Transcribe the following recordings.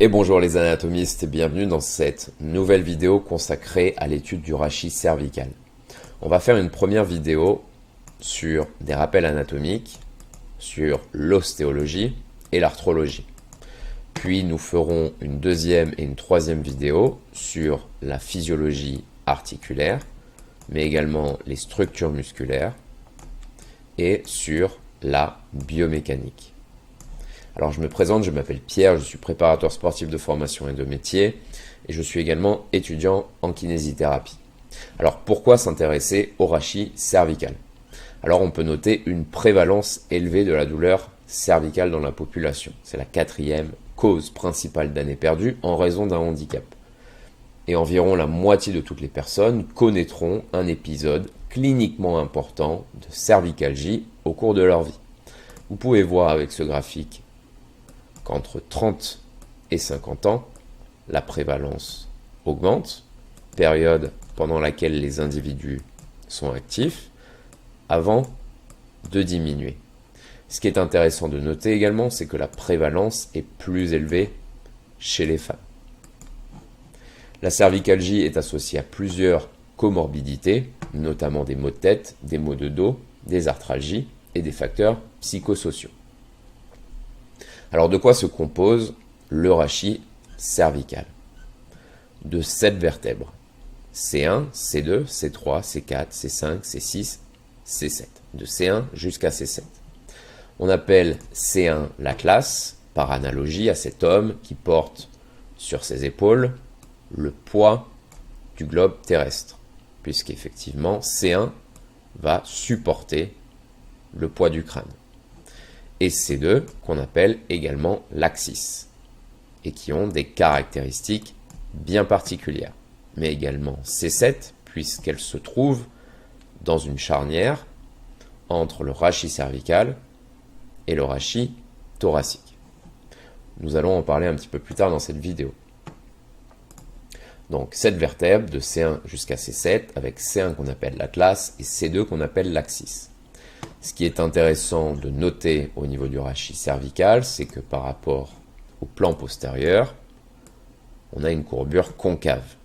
Et bonjour les anatomistes et bienvenue dans cette nouvelle vidéo consacrée à l'étude du rachis cervical. On va faire une première vidéo sur des rappels anatomiques, sur l'ostéologie et l'arthrologie. Puis nous ferons une deuxième et une troisième vidéo sur la physiologie articulaire, mais également les structures musculaires et sur la biomécanique. Alors je me présente, je m'appelle Pierre, je suis préparateur sportif de formation et de métier et je suis également étudiant en kinésithérapie. Alors pourquoi s'intéresser au rachis cervical? Alors on peut noter une prévalence élevée de la douleur cervicale dans la population. C'est la 4e cause principale d'années perdues en raison d'un handicap. Et environ la moitié de toutes les personnes connaîtront un épisode cliniquement important de cervicalgie au cours de leur vie. Vous pouvez voir avec ce graphique qu'entre 30 et 50 ans, la prévalence augmente, période pendant laquelle les individus sont actifs, avant de diminuer. Ce qui est intéressant de noter également, c'est que la prévalence est plus élevée chez les femmes. La cervicalgie est associée à plusieurs comorbidités, notamment des maux de tête, des maux de dos, des arthralgies et des facteurs psychosociaux. Alors de quoi se compose le rachis cervical? De 7 vertèbres. C1, C2, C3, C4, C5, C6, C7. De C1 jusqu'à C7. On appelle C1 la classe, par analogie à cet homme qui porte sur ses épaules le poids du globe terrestre, puisqu'effectivement C1 va supporter le poids du crâne. Et C2 qu'on appelle également l'axis, et qui ont des caractéristiques bien particulières. Mais également C7, puisqu'elle se trouve dans une charnière entre le rachis cervical et le rachis thoracique. Nous allons en parler un petit peu plus tard dans cette vidéo. Donc 7 vertèbres de C1 jusqu'à C7, avec C1 qu'on appelle la classe et C2 qu'on appelle l'axis. Ce qui est intéressant de noter au niveau du rachis cervical, c'est que par rapport au plan postérieur, on a une courbure concave,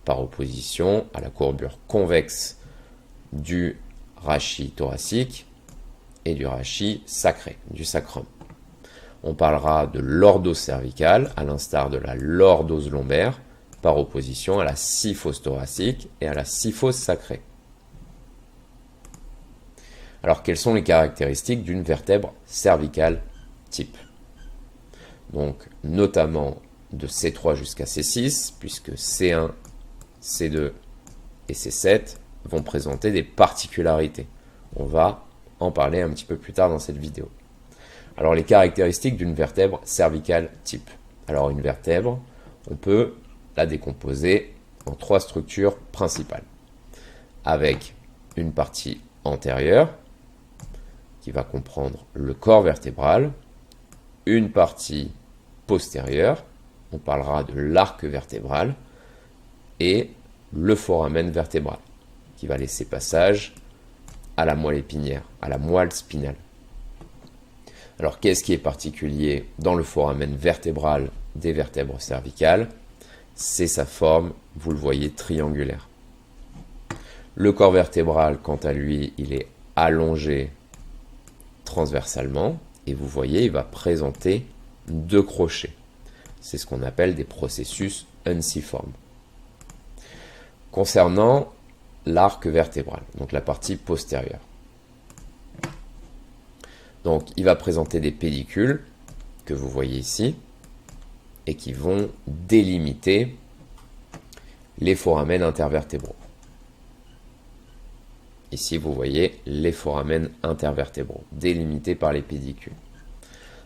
par opposition à la courbure convexe du rachis thoracique et du rachis sacré, du sacrum. On parlera de lordose cervicale, à l'instar de la lordose lombaire, par opposition à la syphose thoracique et à la syphose sacrée. Alors, quelles sont les caractéristiques d'une vertèbre cervicale type? Donc, notamment de C3 jusqu'à C6, puisque C1, C2 et C7 vont présenter des particularités. On va en parler un petit peu plus tard dans cette vidéo. Alors, les caractéristiques d'une vertèbre cervicale type. Alors, une vertèbre, on peut la décomposer en 3 structures principales, avec une partie antérieure, qui va comprendre le corps vertébral, une partie postérieure, on parlera de l'arc vertébral, et le foramen vertébral, qui va laisser passage à la moelle épinière, à la moelle spinale. Alors, qu'est-ce qui est particulier dans le foramen vertébral des vertèbres cervicales? C'est sa forme, vous le voyez, triangulaire. Le corps vertébral, quant à lui, il est allongé transversalement, et vous voyez, il va présenter 2 crochets. C'est ce qu'on appelle des processus unciformes. Concernant l'arc vertébral, donc la partie postérieure. Donc, il va présenter des pédicules, que vous voyez ici, et qui vont délimiter les foramen intervertébraux. Ici, vous voyez les foramen intervertébraux, délimités par les pédicules.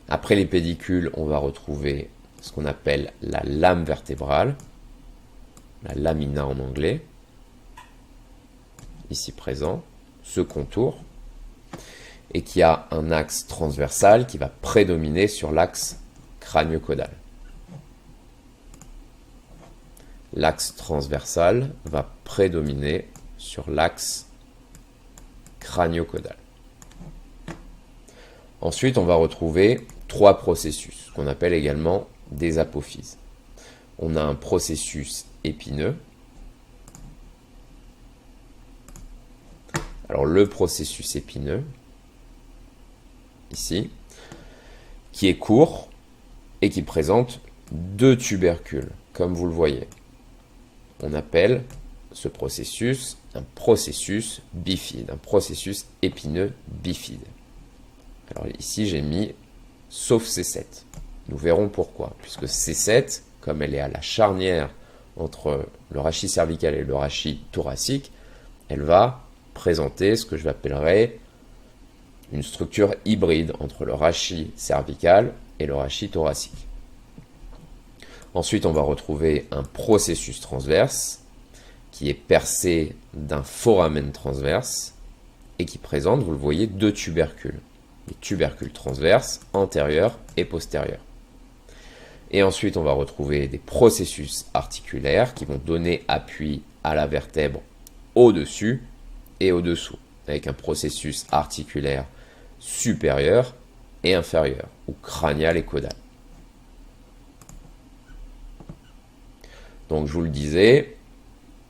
Après les pédicules, on va retrouver ce qu'on appelle la lame vertébrale, la lamina en anglais, ici présent, ce contour, et qui a un axe transversal qui va prédominer sur l'axe crânio-caudal. L'axe transversal va prédominer sur l'axe crânio-caudal. Ensuite, on va retrouver 3 processus, qu'on appelle également des apophyses. On a un processus épineux. Alors le processus épineux, ici, qui est court et qui présente 2 tubercules, comme vous le voyez. On appelle ce processus un processus bifide, un processus épineux bifide. Alors ici, j'ai mis sauf C7. Nous verrons pourquoi, puisque C7, comme elle est à la charnière entre le rachis cervical et le rachis thoracique, elle va présenter ce que je appellerais une structure hybride entre le rachis cervical et le rachis thoracique. Ensuite, on va retrouver un processus transverse qui est percé d'un foramen transverse et qui présente, vous le voyez, 2 tubercules. Les tubercules transverses, antérieurs et postérieurs. Et ensuite, on va retrouver des processus articulaires qui vont donner appui à la vertèbre au-dessus et au-dessous, avec un processus articulaire supérieur et inférieur, ou cranial et caudal. Donc, je vous le disais,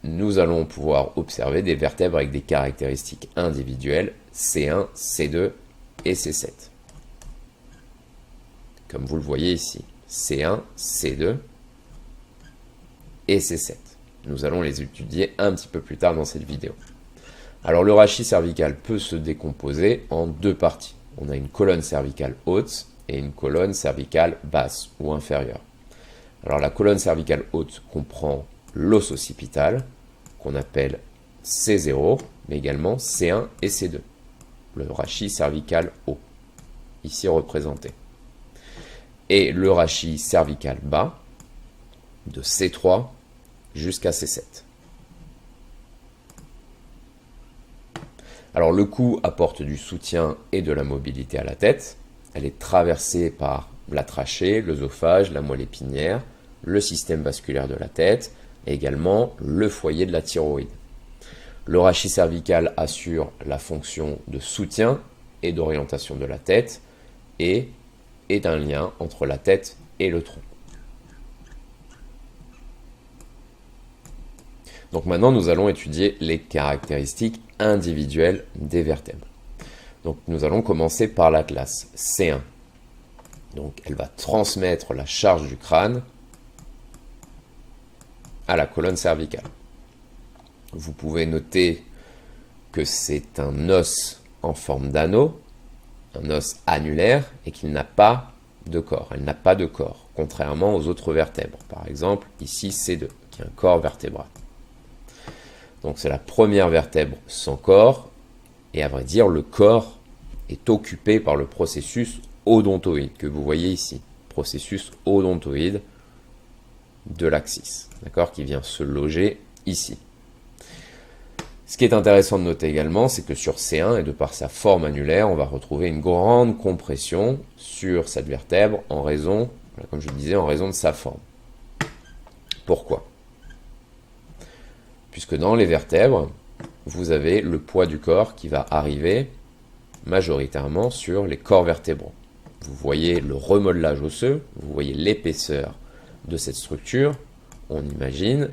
nous allons pouvoir observer des vertèbres avec des caractéristiques individuelles C1, C2 et C7. Comme vous le voyez ici, C1, C2 et C7. Nous allons les étudier un petit peu plus tard dans cette vidéo. Alors le rachis cervical peut se décomposer en 2 parties. On a une colonne cervicale haute et une colonne cervicale basse ou inférieure. Alors la colonne cervicale haute comprend l'os occipital, qu'on appelle C0, mais également C1 et C2, le rachis cervical haut, ici représenté. Et le rachis cervical bas, de C3 jusqu'à C7. Alors le cou apporte du soutien et de la mobilité à la tête. Elle est traversée par la trachée, l'œsophage, la moelle épinière, le système vasculaire de la tête et également le foyer de la thyroïde. Le rachis cervical assure la fonction de soutien et d'orientation de la tête et est un lien entre la tête et le tronc. Donc maintenant, nous allons étudier les caractéristiques individuelles des vertèbres. Donc nous allons commencer par l'atlas C1. Donc elle va transmettre la charge du crâne à la colonne cervicale. Vous pouvez noter que c'est un os en forme d'anneau, un os annulaire, et qu'il n'a pas de corps. Elle n'a pas de corps, contrairement aux autres vertèbres. Par exemple, ici C2, qui est un corps vertébral. Donc c'est la première vertèbre sans corps, et à vrai dire, le corps est occupé par le processus odontoïde, que vous voyez ici. Processus odontoïde de l'axis, d'accord, qui vient se loger ici. Ce qui est intéressant de noter également, c'est que sur C1, et de par sa forme annulaire, on va retrouver une grande compression sur cette vertèbre en raison, comme je le disais, en raison de sa forme. Pourquoi ? Puisque dans les vertèbres, vous avez le poids du corps qui va arriver majoritairement sur les corps vertébraux. Vous voyez le remodelage osseux, vous voyez l'épaisseur de cette structure, on imagine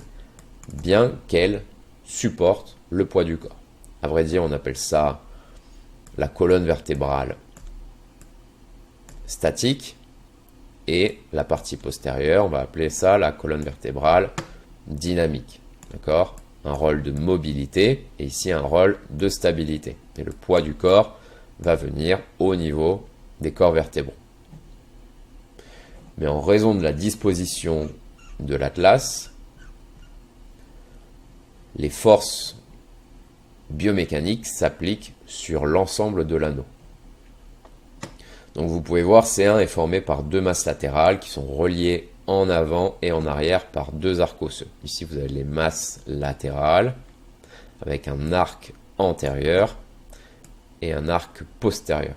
bien qu'elle supporte le poids du corps. À vrai dire, on appelle ça la colonne vertébrale statique et la partie postérieure, on va appeler ça la colonne vertébrale dynamique. D'accord ? Un rôle de mobilité et ici un rôle de stabilité. Et le poids du corps va venir au niveau des corps vertébraux. Mais en raison de la disposition de l'atlas, les forces biomécaniques s'appliquent sur l'ensemble de l'anneau. Donc vous pouvez voir, C1 est formé par 2 masses latérales qui sont reliées en avant et en arrière par 2 arcs osseux. Ici, vous avez les masses latérales avec un arc antérieur et un arc postérieur.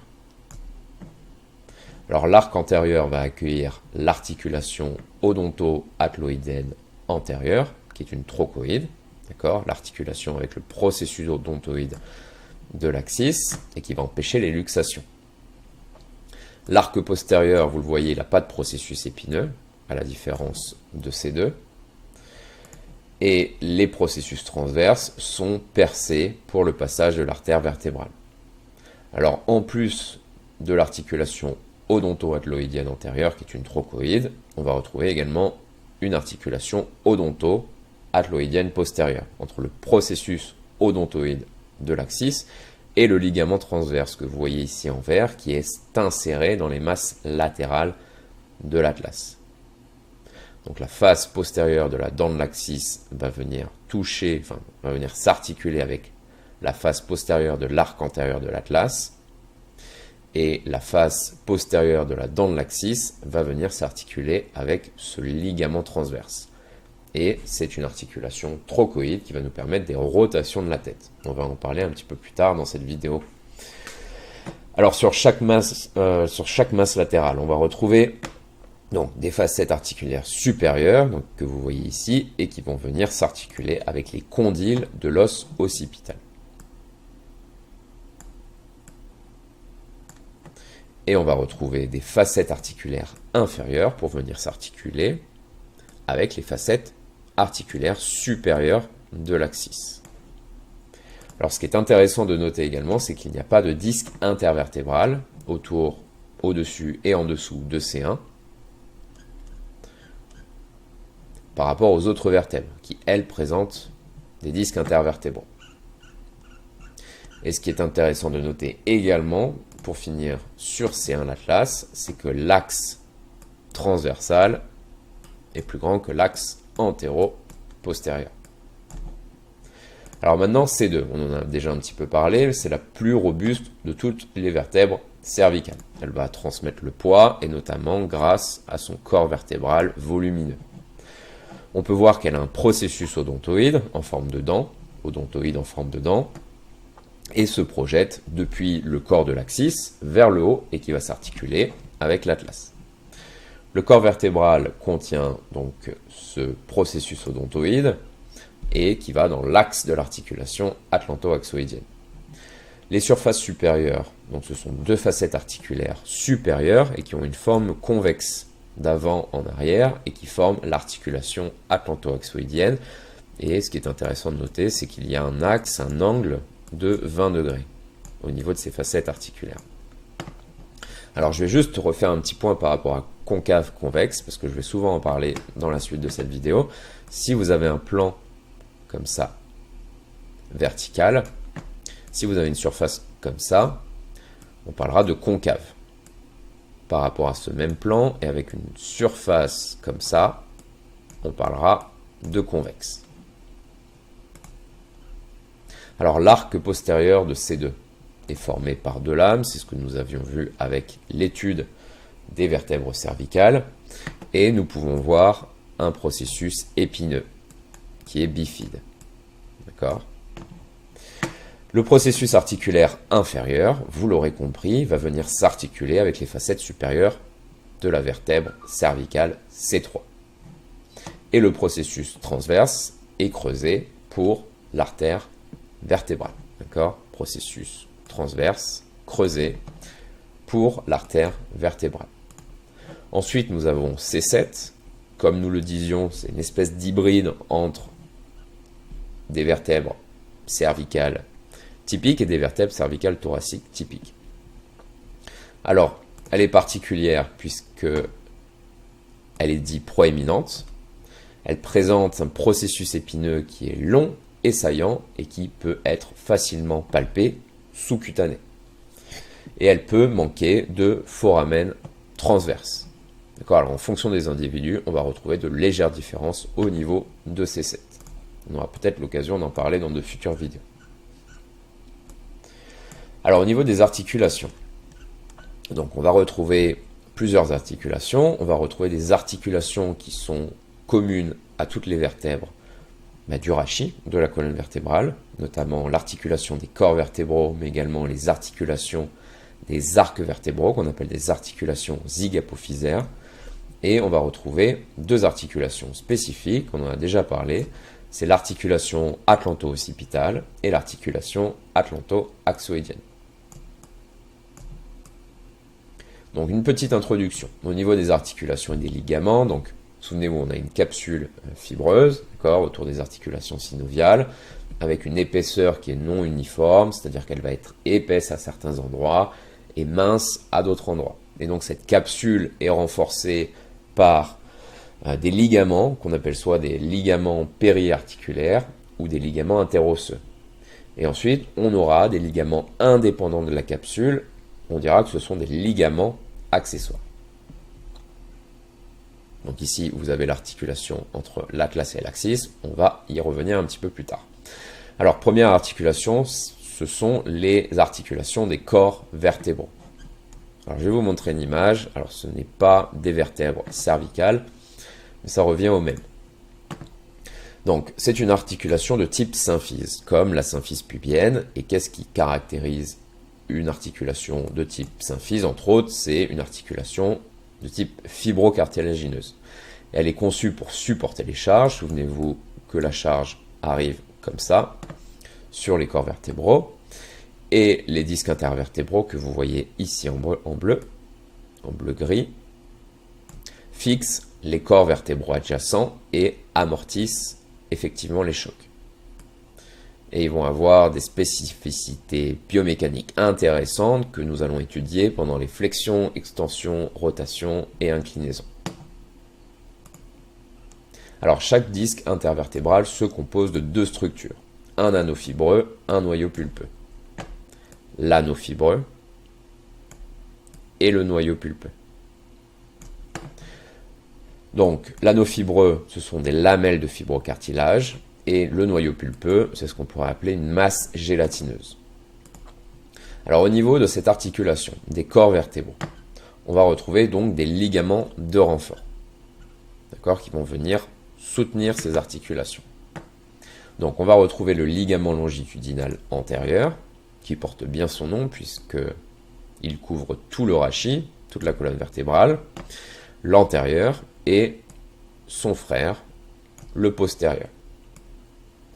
Alors l'arc antérieur va accueillir l'articulation odonto-atloïdienne antérieure, qui est une trochoïde, d'accord, l'articulation avec le processus odontoïde de l'axis et qui va empêcher les luxations. L'arc postérieur, vous le voyez, il n'a pas de processus épineux, à la différence de ces deux. Et les processus transverses sont percés pour le passage de l'artère vertébrale. Alors, en plus de l'articulation odonto-atloïdienne antérieure, qui est une trochoïde, on va retrouver également une articulation odonto-atloïdienne postérieure, entre le processus odontoïde de l'axis et le ligament transverse que vous voyez ici en vert, qui est inséré dans les masses latérales de l'atlas. Donc la face postérieure de la dent de l'axis va venir va venir s'articuler avec la face postérieure de l'arc antérieur de l'atlas, et la face postérieure de la dent de l'axis va venir s'articuler avec ce ligament transverse. Et c'est une articulation trochoïde qui va nous permettre des rotations de la tête. On va en parler un petit peu plus tard dans cette vidéo. Alors sur chaque masse latérale, on va retrouver donc des facettes articulaires supérieures, donc, que vous voyez ici, et qui vont venir s'articuler avec les condyles de l'os occipital. Et on va retrouver des facettes articulaires inférieures pour venir s'articuler avec les facettes articulaires supérieures de l'axis. Alors ce qui est intéressant de noter également, c'est qu'il n'y a pas de disque intervertébral au-dessus et en dessous de C1 par rapport aux autres vertèbres qui, elles, présentent des disques intervertébraux. Et ce qui est intéressant de noter également, pour finir sur C1 l'atlas, c'est que l'axe transversal est plus grand que l'axe antéro-postérieur. Alors maintenant, C2, on en a déjà un petit peu parlé, c'est la plus robuste de toutes les vertèbres cervicales. Elle va transmettre le poids, et notamment grâce à son corps vertébral volumineux. On peut voir qu'elle a un processus odontoïde en forme de dent, et se projette depuis le corps de l'axis vers le haut et qui va s'articuler avec l'atlas. Le corps vertébral contient donc ce processus odontoïde et qui va dans l'axe de l'articulation atlanto-axoïdienne. Les surfaces supérieures, donc ce sont deux facettes articulaires supérieures et qui ont une forme convexe d'avant en arrière et qui forment l'articulation atlanto-axoïdienne. Et ce qui est intéressant de noter, c'est qu'il y a un axe, un angle de 20 degrés au niveau de ces facettes articulaires. Alors je vais juste refaire un petit point par rapport à concave-convexe, parce que je vais souvent en parler dans la suite de cette vidéo. Si vous avez un plan comme ça, vertical, si vous avez une surface comme ça, on parlera de concave. Par rapport à ce même plan, et avec une surface comme ça, on parlera de convexe. Alors l'arc postérieur de C2 est formé par deux lames, c'est ce que nous avions vu avec l'étude des vertèbres cervicales, et nous pouvons voir un processus épineux qui est bifide. D'accord ? Le processus articulaire inférieur, vous l'aurez compris, va venir s'articuler avec les facettes supérieures de la vertèbre cervicale C3. Et le processus transverse est creusé pour l'artère vertébrale. D'accord ? Processus transverse creusé pour l'artère vertébrale. Ensuite, nous avons C7. Comme nous le disions, c'est une espèce d'hybride entre des vertèbres cervicales typiques et des vertèbres cervicales thoraciques typiques. Alors, elle est particulière puisque elle est dite proéminente. Elle présente un processus épineux qui est long et saillant et qui peut être facilement palpé sous-cutané. Et elle peut manquer de foramen transverse. D'accord ? Alors, en fonction des individus, on va retrouver de légères différences au niveau de C7. On aura peut-être l'occasion d'en parler dans de futures vidéos. Alors, au niveau des articulations, donc on va retrouver plusieurs articulations. On va retrouver des articulations qui sont communes à toutes les vertèbres du rachis, de la colonne vertébrale, notamment l'articulation des corps vertébraux, mais également les articulations des arcs vertébraux, qu'on appelle des articulations zygapophysaires. Et on va retrouver deux articulations spécifiques, on en a déjà parlé, c'est l'articulation atlanto-occipitale et l'articulation atlanto-axoïdienne. Donc une petite introduction au niveau des articulations et des ligaments. Donc Souvenez-vous, on a une capsule fibreuse, d'accord, autour des articulations synoviales, avec une épaisseur qui est non uniforme, c'est-à-dire qu'elle va être épaisse à certains endroits et mince à d'autres endroits. Et donc cette capsule est renforcée par des ligaments, qu'on appelle soit des ligaments périarticulaires ou des ligaments interosseux. Et ensuite, on aura des ligaments indépendants de la capsule, on dira que ce sont des ligaments accessoires. Donc ici, vous avez l'articulation entre l'atlas et l'axis, on va y revenir un petit peu plus tard. Alors, première articulation, ce sont les articulations des corps vertébraux. Alors, je vais vous montrer une image. Alors, ce n'est pas des vertèbres cervicales, mais ça revient au même. Donc, c'est une articulation de type symphyse, comme la symphyse pubienne. Et qu'est-ce qui caractérise une articulation de type symphyse? Entre autres, c'est une articulation de type fibrocartilagineuse. Elle est conçue pour supporter les charges. Souvenez-vous que la charge arrive comme ça, sur les corps vertébraux. Et les disques intervertébraux que vous voyez ici en bleu-gris, fixent les corps vertébraux adjacents et amortissent effectivement les chocs. Et ils vont avoir des spécificités biomécaniques intéressantes que nous allons étudier pendant les flexions, extensions, rotations et inclinaisons. Alors chaque disque intervertébral se compose de deux structures, un anneau fibreux, un noyau pulpeux. L'anneau fibreux et le noyau pulpeux. Donc, l'anneau fibreux, ce sont des lamelles de fibrocartilage, et le noyau pulpeux, c'est ce qu'on pourrait appeler une masse gélatineuse. Alors, au niveau de cette articulation des corps vertébraux, on va retrouver donc des ligaments de renfort, d'accord, qui vont venir soutenir ces articulations. Donc, on va retrouver le ligament longitudinal antérieur, qui porte bien son nom puisqu'il couvre tout le rachis, toute la colonne vertébrale, l'antérieur et son frère, le postérieur.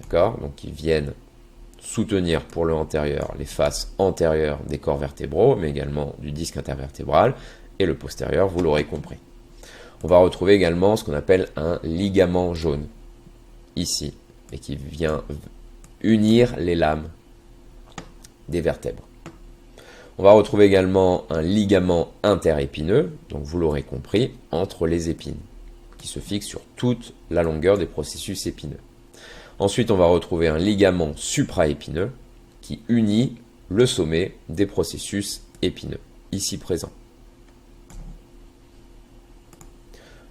D'accord? Donc ils viennent soutenir pour le antérieur les faces antérieures des corps vertébraux, mais également du disque intervertébral, et le postérieur, vous l'aurez compris. On va retrouver également ce qu'on appelle un ligament jaune, ici, et qui vient unir les lames des vertèbres. On va retrouver également un ligament interépineux, donc vous l'aurez compris, entre les épines, qui se fixe sur toute la longueur des processus épineux. Ensuite, on va retrouver un ligament supraépineux qui unit le sommet des processus épineux, ici présent.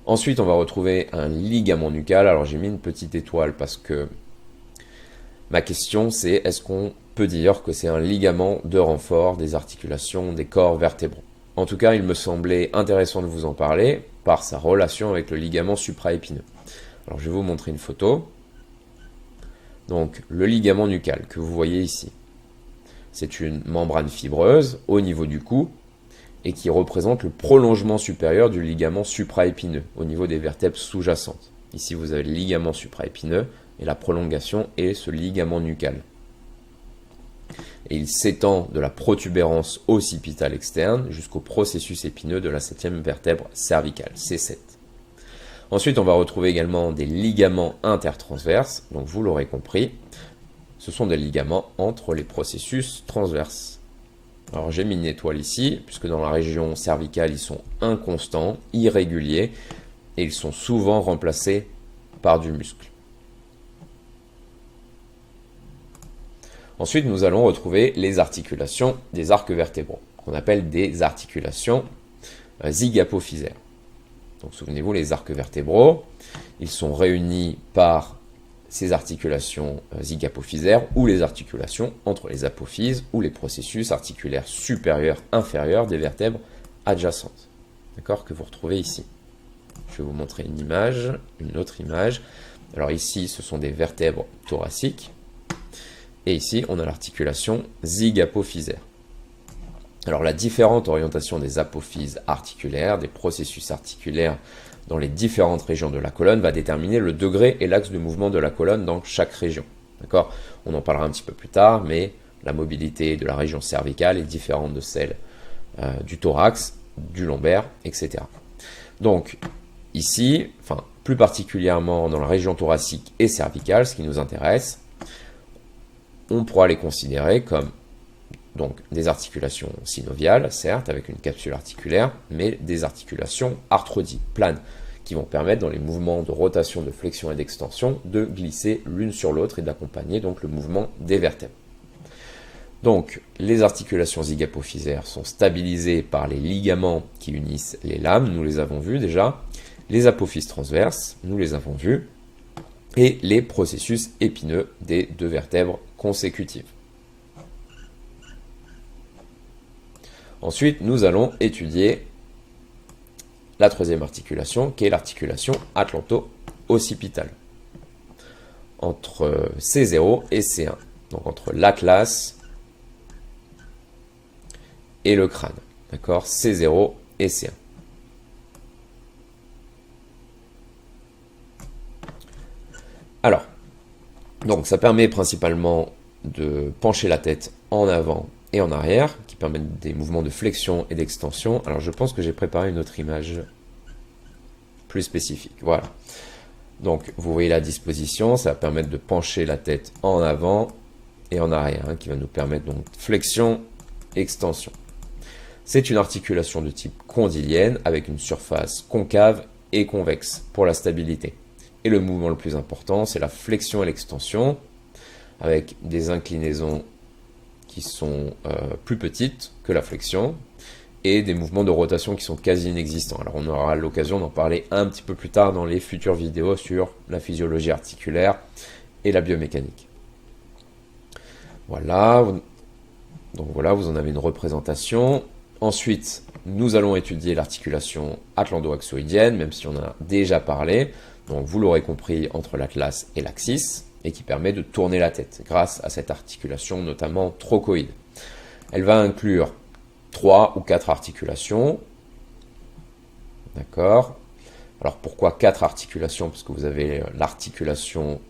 Ensuite, on va retrouver un ligament nucal. Alors j'ai mis une petite étoile parce que ma question c'est, est-ce qu'on peut dire que c'est un ligament de renfort des articulations des corps vertébraux? En tout cas, il me semblait intéressant de vous en parler par sa relation avec le ligament supraépineux. Alors je vais vous montrer une photo. Donc le ligament nucal que vous voyez ici, c'est une membrane fibreuse au niveau du cou et qui représente le prolongement supérieur du ligament supraépineux au niveau des vertèbres sous-jacentes. Ici vous avez le ligament supraépineux et la prolongation est ce ligament nucal. Et il s'étend de la protubérance occipitale externe jusqu'au processus épineux de la 7e vertèbre cervicale, C7. Ensuite, on va retrouver également des ligaments intertransverses, donc vous l'aurez compris, ce sont des ligaments entre les processus transverses. Alors j'ai mis une étoile ici, puisque dans la région cervicale, ils sont inconstants, irréguliers, et ils sont souvent remplacés par du muscle. Ensuite, nous allons retrouver les articulations des arcs vertébraux, qu'on appelle des articulations zygapophysaires. Donc souvenez-vous, les arcs vertébraux, ils sont réunis par ces articulations zygapophysaires ou les articulations entre les apophyses ou les processus articulaires supérieurs, inférieurs des vertèbres adjacentes. D'accord, que vous retrouvez ici. Je vais vous montrer une image, une autre image. Alors ici, ce sont des vertèbres thoraciques. Et ici, on a l'articulation zygapophysaire. Alors la différente orientation des apophyses articulaires, des processus articulaires dans les différentes régions de la colonne va déterminer le degré et l'axe de mouvement de la colonne dans chaque région. D'accord ? On en parlera un petit peu plus tard, mais la mobilité de la région cervicale est différente de celle du thorax, du lombaire, etc. Donc, ici, enfin plus particulièrement dans la région thoracique et cervicale, ce qui nous intéresse, on pourra les considérer comme donc des articulations synoviales, certes, avec une capsule articulaire, mais des articulations arthrodies, planes, qui vont permettre dans les mouvements de rotation, de flexion et d'extension de glisser l'une sur l'autre et d'accompagner donc le mouvement des vertèbres. Donc, les articulations zygapophysaires sont stabilisées par les ligaments qui unissent les lames, nous les avons vus déjà, les apophyses transverses, nous les avons vus, et les processus épineux des deux vertèbres consécutives. Ensuite, nous allons étudier la troisième articulation, qui est l'articulation atlanto-occipitale, entre C0 et C1, donc entre l'atlas et le crâne, d'accord, C0 et C1. Alors, donc ça permet principalement de pencher la tête en avant et en arrière, qui permettent des mouvements de flexion et d'extension. Alors je pense que j'ai préparé une autre image plus spécifique, voilà. Donc vous voyez la disposition, ça va permettre de pencher la tête en avant et en arrière, qui va nous permettre donc flexion, extension. C'est une articulation de type condylienne avec une surface concave et convexe pour la stabilité. Et le mouvement le plus important, c'est la flexion et l'extension, avec des inclinaisons qui sont plus petites que la flexion, et des mouvements de rotation qui sont quasi inexistants. Alors on aura l'occasion d'en parler un petit peu plus tard dans les futures vidéos sur la physiologie articulaire et la biomécanique. Voilà, donc voilà, vous en avez une représentation. Ensuite, nous allons étudier l'articulation atlando-axoïdienne, même si on en a déjà parlé. Donc vous l'aurez compris, entre l'atlas et l'axis, et qui permet de tourner la tête grâce à cette articulation notamment trochoïde. Elle va inclure 3 ou 4 articulations. D'accord. Alors pourquoi 4 articulations? Parce que vous avez l'articulation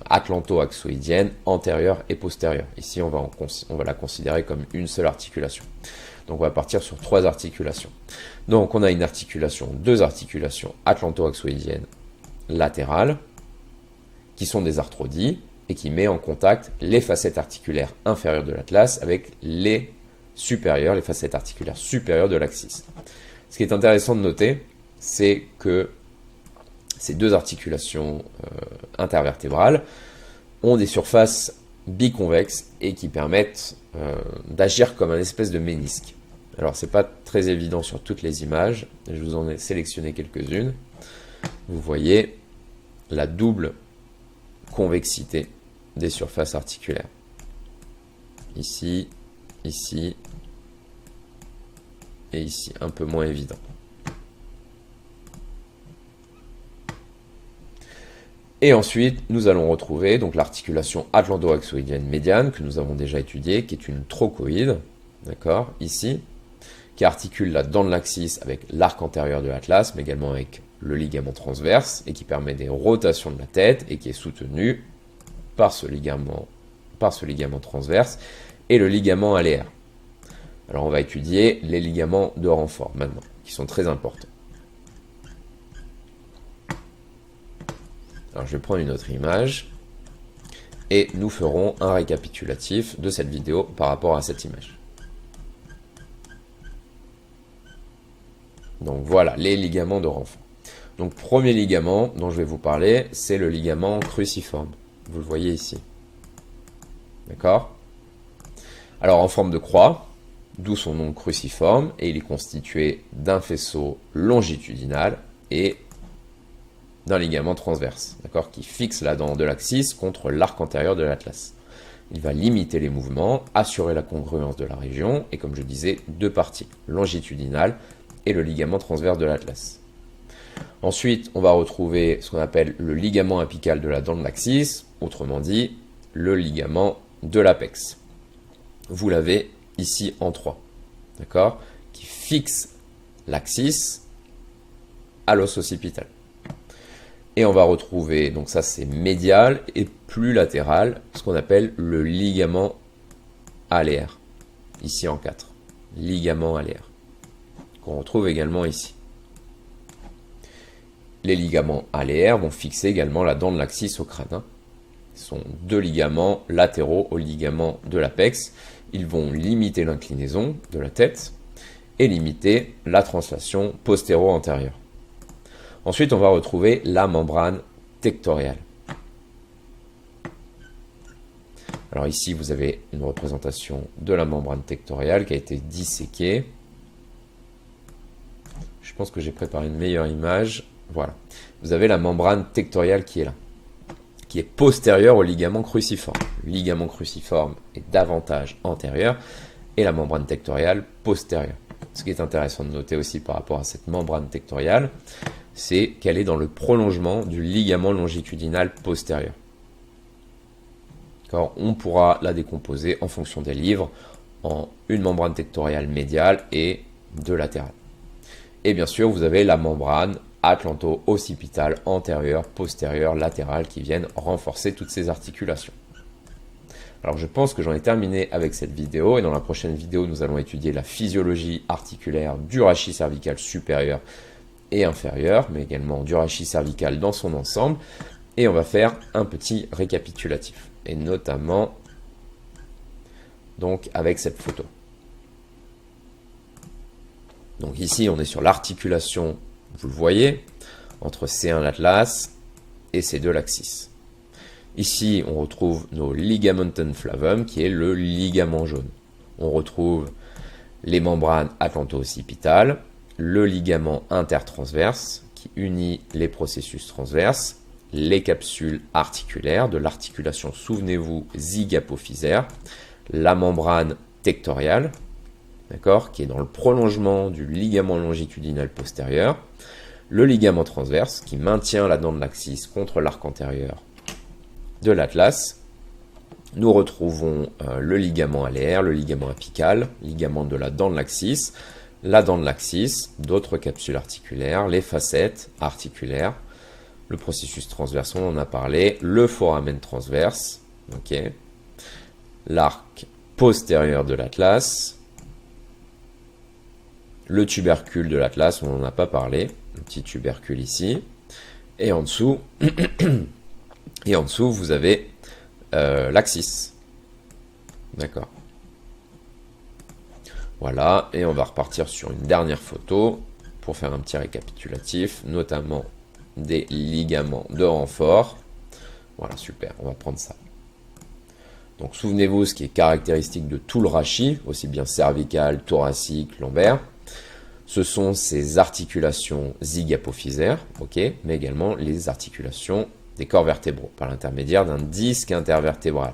atlanto-axoïdienne antérieure et postérieure. Ici, on va la considérer comme une seule articulation. Donc on va partir sur 3 articulations. Donc on a deux articulations atlanto-axoïdiennes latérales, qui sont des arthrodies, et qui met en contact les facettes articulaires inférieures de l'atlas avec les facettes articulaires supérieures de l'axis. Ce qui est intéressant de noter, c'est que ces deux articulations intervertébrales ont des surfaces biconvexes et qui permettent d'agir comme un espèce de ménisque. Alors c'est pas très évident sur toutes les images, je vous en ai sélectionné quelques-unes. Vous voyez la double convexité des surfaces articulaires. Ici, ici et ici, un peu moins évident. Et ensuite, nous allons retrouver donc l'articulation atlando-axoïdienne médiane que nous avons déjà étudiée, qui est une trochoïde, d'accord, ici, qui articule la dent de l'axis avec l'arc antérieur de l'atlas, mais également avec le ligament transverse, et qui permet des rotations de la tête, et qui est soutenu par ce ligament transverse et le ligament aléaire. Alors on va étudier les ligaments de renfort maintenant, qui sont très importants. Alors je vais prendre une autre image, et nous ferons un récapitulatif de cette vidéo par rapport à cette image. Donc voilà, les ligaments de renfort. Donc premier ligament dont je vais vous parler, c'est le ligament cruciforme. Vous le voyez ici. D'accord? Alors en forme de croix, d'où son nom cruciforme, et il est constitué d'un faisceau longitudinal et d'un ligament transverse, d'accord, qui fixe la dent de l'axis contre l'arc antérieur de l'atlas. Il va limiter les mouvements, assurer la congruence de la région, et comme je disais, deux parties, longitudinale et le ligament transverse de l'atlas. Ensuite, on va retrouver ce qu'on appelle le ligament apical de la dent de l'axis, autrement dit, le ligament de l'apex. Vous l'avez ici en 3, d'accord, qui fixe l'axis à l'os occipital. Et on va retrouver, donc ça c'est médial et plus latéral, ce qu'on appelle le ligament aléaire, ici en 4, ligament aléaire, qu'on retrouve également ici. les ligaments aléaires vont fixer également la dent de l'axis au crâne, hein. Ce sont deux ligaments latéraux au ligament de l'apex. Ils vont limiter l'inclinaison de la tête et limiter la translation postéro-antérieure. Ensuite, on va retrouver la membrane tectoriale. Alors ici, vous avez une représentation de la membrane tectoriale qui a été disséquée. Je pense que j'ai préparé une meilleure image. Voilà. Vous avez la membrane tectoriale qui est là, qui est postérieure au ligament cruciforme. Le ligament cruciforme est davantage antérieur et la membrane tectoriale postérieure. Ce qui est intéressant de noter aussi par rapport à cette membrane tectoriale, c'est qu'elle est dans le prolongement du ligament longitudinal postérieur. On pourra la décomposer en fonction des livres en une membrane tectoriale médiale et deux latérales. Et bien sûr, vous avez la membrane atlanto-occipitale antérieure, postérieure, latérale qui viennent renforcer toutes ces articulations. Alors je pense que j'en ai terminé avec cette vidéo et dans la prochaine vidéo, nous allons étudier la physiologie articulaire du rachis cervical supérieur et inférieur, mais également du rachis cervical dans son ensemble. Et on va faire un petit récapitulatif, et notamment donc avec cette photo. Donc ici, on est sur l'articulation, vous le voyez, entre C1 l'atlas et C2 l'axis. Ici, on retrouve nos ligamentum flavum, qui est le ligament jaune. On retrouve les membranes atlanto-occipitales, le ligament intertransverse, qui unit les processus transverses, les capsules articulaires de l'articulation, souvenez-vous, zygapophysaire, la membrane tectoriale, d'accord, qui est dans le prolongement du ligament longitudinal postérieur, le ligament transverse, qui maintient la dent de l'axis contre l'arc antérieur de l'atlas. Nous retrouvons le ligament aléaire, le ligament apical, ligament de la dent de l'axis, la dent de l'axis, d'autres capsules articulaires, les facettes articulaires, le processus transverse, on en a parlé, le foramen transverse, okay, l'arc postérieur de l'atlas, le tubercule de l'atlas, on n'en a pas parlé, le petit tubercule ici, et en dessous, vous avez l'axis. D'accord. Voilà, et on va repartir sur une dernière photo pour faire un petit récapitulatif, notamment des ligaments de renfort. Voilà, super, on va prendre ça. Donc souvenez-vous, ce qui est caractéristique de tout le rachis, aussi bien cervical, thoracique, lombaire, ce sont ces articulations zygapophysaires, okay, mais également les articulations des corps vertébraux, par l'intermédiaire d'un disque intervertébral,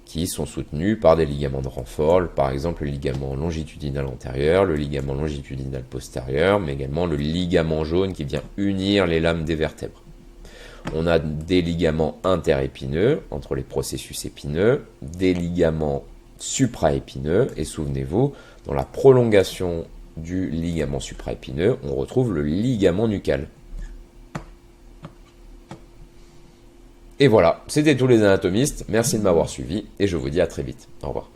qui sont soutenus par des ligaments de renfort, par exemple le ligament longitudinal antérieur, le ligament longitudinal postérieur, mais également le ligament jaune qui vient unir les lames des vertèbres. On a des ligaments interépineux, entre les processus épineux, des ligaments supraépineux, et souvenez-vous, dans la prolongation du ligament supraépineux, on retrouve le ligament nucal. Et voilà, c'était tous les anatomistes, merci de m'avoir suivi, et je vous dis à très vite. Au revoir.